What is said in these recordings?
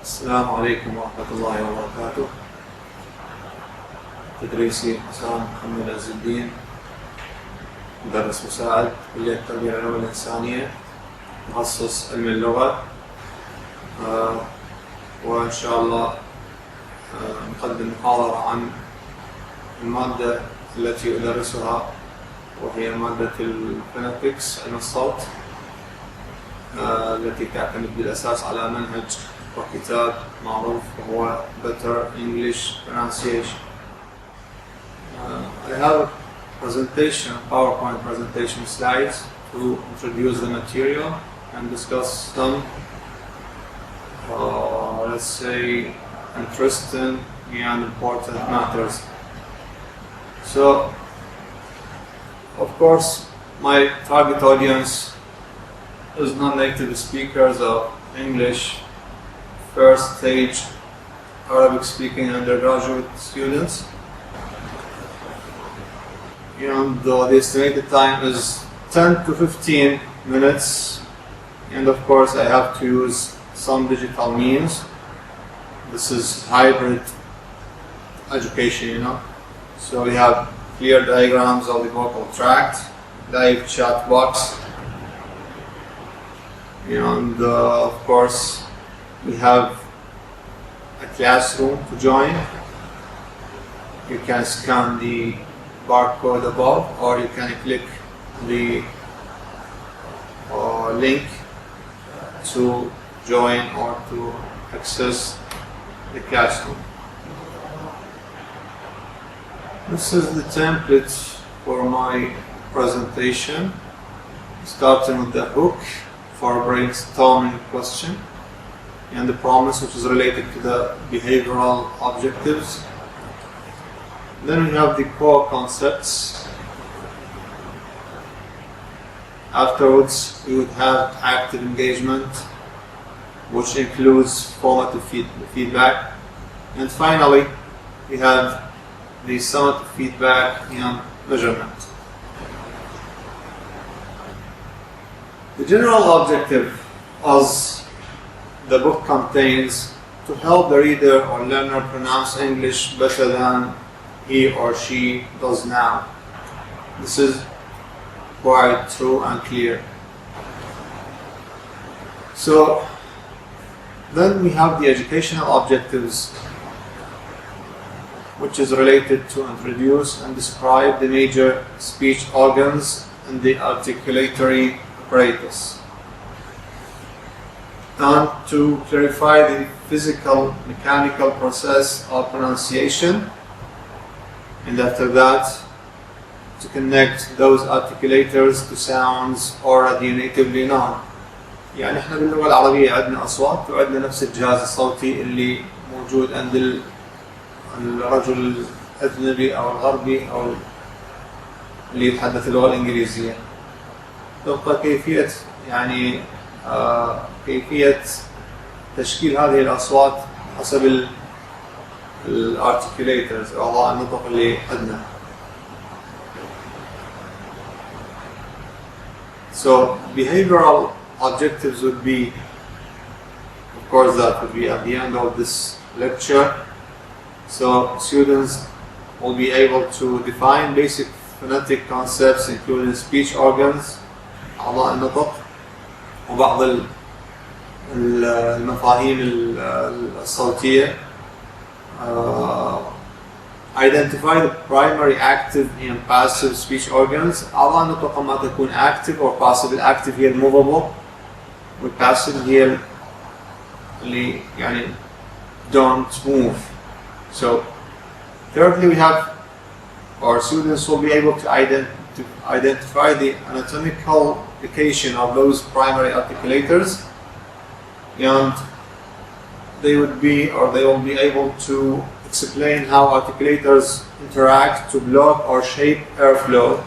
السلام عليكم ورحمة الله وبركاته. تدريسي حسام محمد عزالدين، مدرس مساعد كلية التربية العلوم الإنسانية، مخصص علم اللغة. وإن شاء الله نقدم محاضرة عن المادة التي أدرسها، وهي مادة الفونيتكس، علم الصوت، التي تعتمد بالأساس على منهج وكتاب معروف وهو Better English Pronunciation. I have a presentation, PowerPoint presentation slides to introduce the material and discuss some, let's say, interesting and important matters. So, of course, my target audience is non-native speakers of English, first stage Arabic speaking undergraduate students. And the estimated time is 10 to 15 minutes, and of course I have to use some digital means. This is hybrid education, So we have clear diagrams of the vocal tract, live chat box, and of course we have a classroom to join. You can scan the barcode above, or you can click the link to join or to access the classroom. This is the template for my presentation, starting with the hook for brainstorming question and the promise, which is related to the behavioral objectives. Then we have the core concepts. Afterwards, we would have active engagement, which includes formative feedback. And finally, we have the summative feedback and measurement. The general objective, as the book contains, to help the reader or learner pronounce English better than he or she does now. This is quite true and clear. So then we have the educational objectives, which is related to introduce and describe the major speech organs and the articulatory apparatus, and to clarify the physical mechanical process of pronunciation, and after that to connect those articulators to sounds already natively known. يعني احنا باللغة العربية عندنا أصوات وعندنا نفس الجهاز الصوتي اللي موجود عند الرجل الأجنبي أو الغربي أو اللي يتحدث اللغة الإنجليزية. تبقى كيفية كيفية تشكيل هذه الأصوات حسب الارتكوليترز أو أعضاء النطق اللي عندنا. So behavioral objectives would be, of course, that would be at the end of this lecture. So students will be able to define basic phonetic concepts, including speech organs, أعضاء النطق، وبعض المفاهيم الصوتية. Identify the primary active and passive speech organs. أعضاء النطق ما تكون active or passive. الactive هي movable, والpassive هي اللي don't move. So thirdly, we have our students will be able to identify the anatomical location of those primary articulators, and they will be able to explain how articulators interact to block or shape airflow.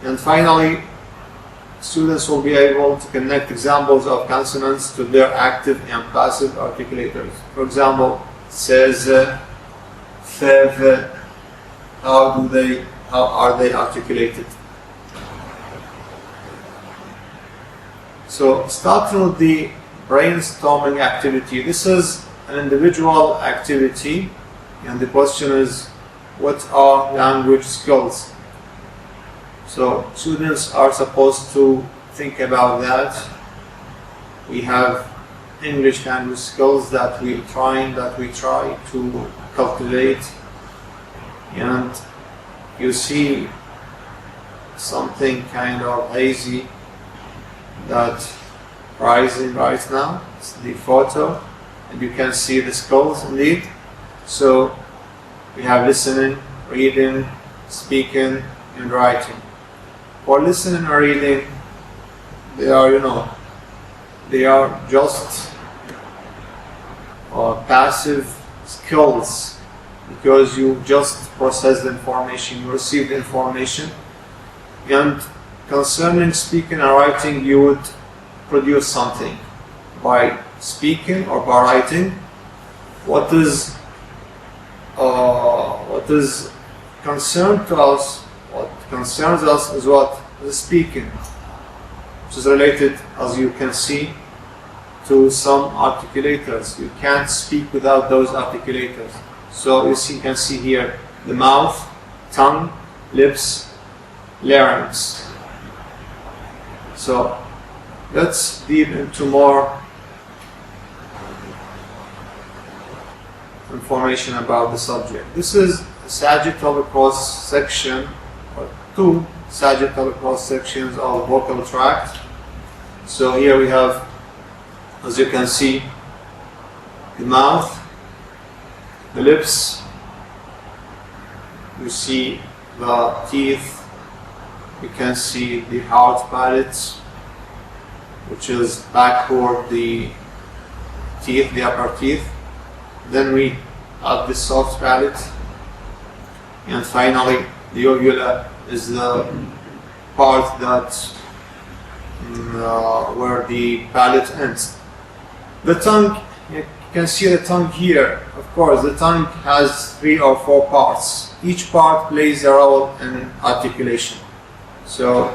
And finally, students will be able to connect examples of consonants to their active and passive articulators. For example, says, fev, how are they articulated? So starting with the brainstorming activity. This is an individual activity, and the question is, what are language skills? So students are supposed to think about that. We have English language skills that we try to cultivate, and you see something kind of hazy that rising right now. It's the photo, and you can see the skills indeed. So we have listening, reading, speaking, and writing. For listening and reading, they are just passive skills, because you just process the information, you receive the information. And concerning speaking and writing, you would produce something by speaking or by writing. What is concerned to us, what concerns us is what is speaking, which is related, as you can see, to some articulators. You can't speak without those articulators. So you can see here the mouth, tongue, lips, larynx. So let's dive into more information about the subject. This is a sagittal cross section, or two sagittal cross sections of vocal tract. So here we have, as you can see, the mouth, the lips, you see the teeth, you can see the hard palate, which is backward the teeth, the upper teeth. Then we have the soft palate, and finally the uvula is the part that where the palate ends. The tongue, you can see the tongue here. Of course, the tongue has 3 or 4 parts. Each part plays a role in articulation. So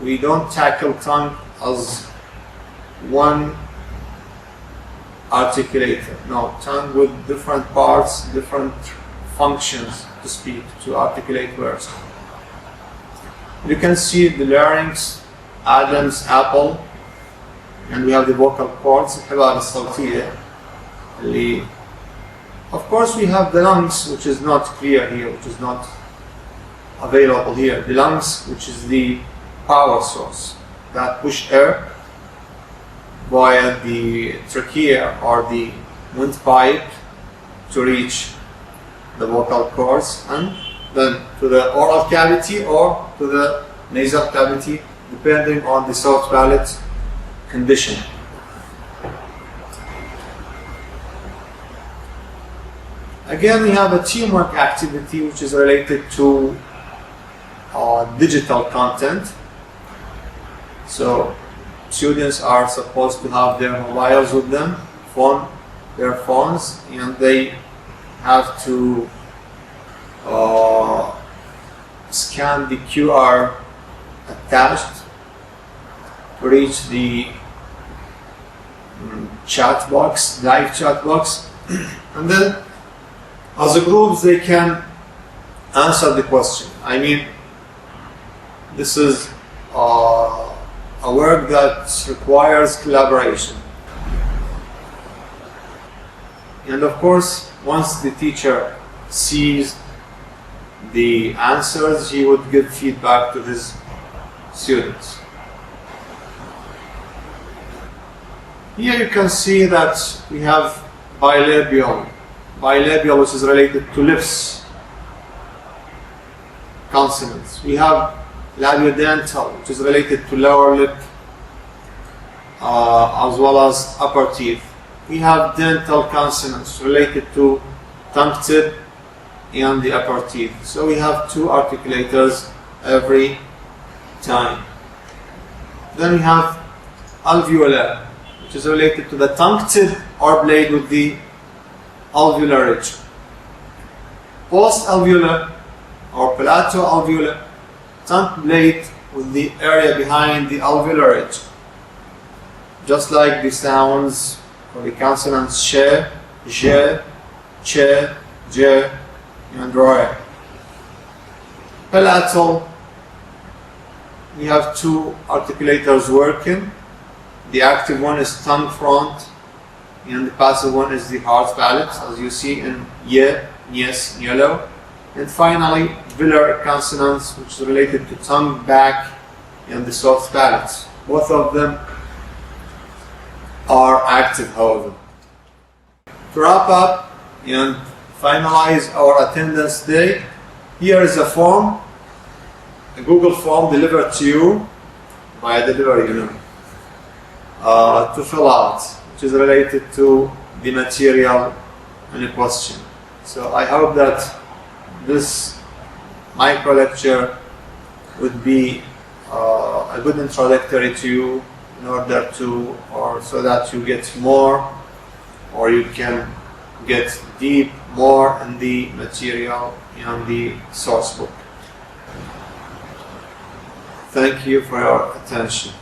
we don't tackle tongue as one articulator. No, tongue with different parts, different functions to speak, to articulate words. You can see the larynx, Adam's apple, and we have the vocal cords, الصوتية. Of course, we have the lungs, which is not clear here, which is not available here. The lungs, which is the power source that push air via the trachea or the windpipe to reach the vocal cords, and then to the oral cavity or to the nasal cavity, depending on the soft palate condition. Again, we have a teamwork activity which is related to digital content. So students are supposed to have their mobiles with them, their phones, and they have to scan the QR attached to reach the chat box, live chat box, and then as a group they can answer the question. I mean, this is a work that requires collaboration. And of course, once the teacher sees the answers, he would give feedback to his students. Here you can see that we have bilabial, which is related to lips, consonants. We have labiodental, which is related to lower lip, as well as upper teeth. We have dental consonants related to tongue tip and the upper teeth. So we have 2 articulators every time. Then we have alveolar, which is related to the tongue tip or blade with the alveolar ridge. Post-alveolar or just like the sounds for the consonants sh, j, ch, j, and r. Palatal, we have two articulators working. The active one is tongue front, and the passive one is the hard palate, as you see in ye, yes, yellow. And finally, velar consonants, which is related to tongue back and the soft palate. Both of them are active, however. To wrap up and finalize our attendance day, here is a form, a Google form delivered to you by delivery, to fill out, which is related to the material in question. So I hope that this micro lecture would be a good introductory to you in order to, or so that you get more, or you can get deep more in the material in the source book. Thank you for your attention.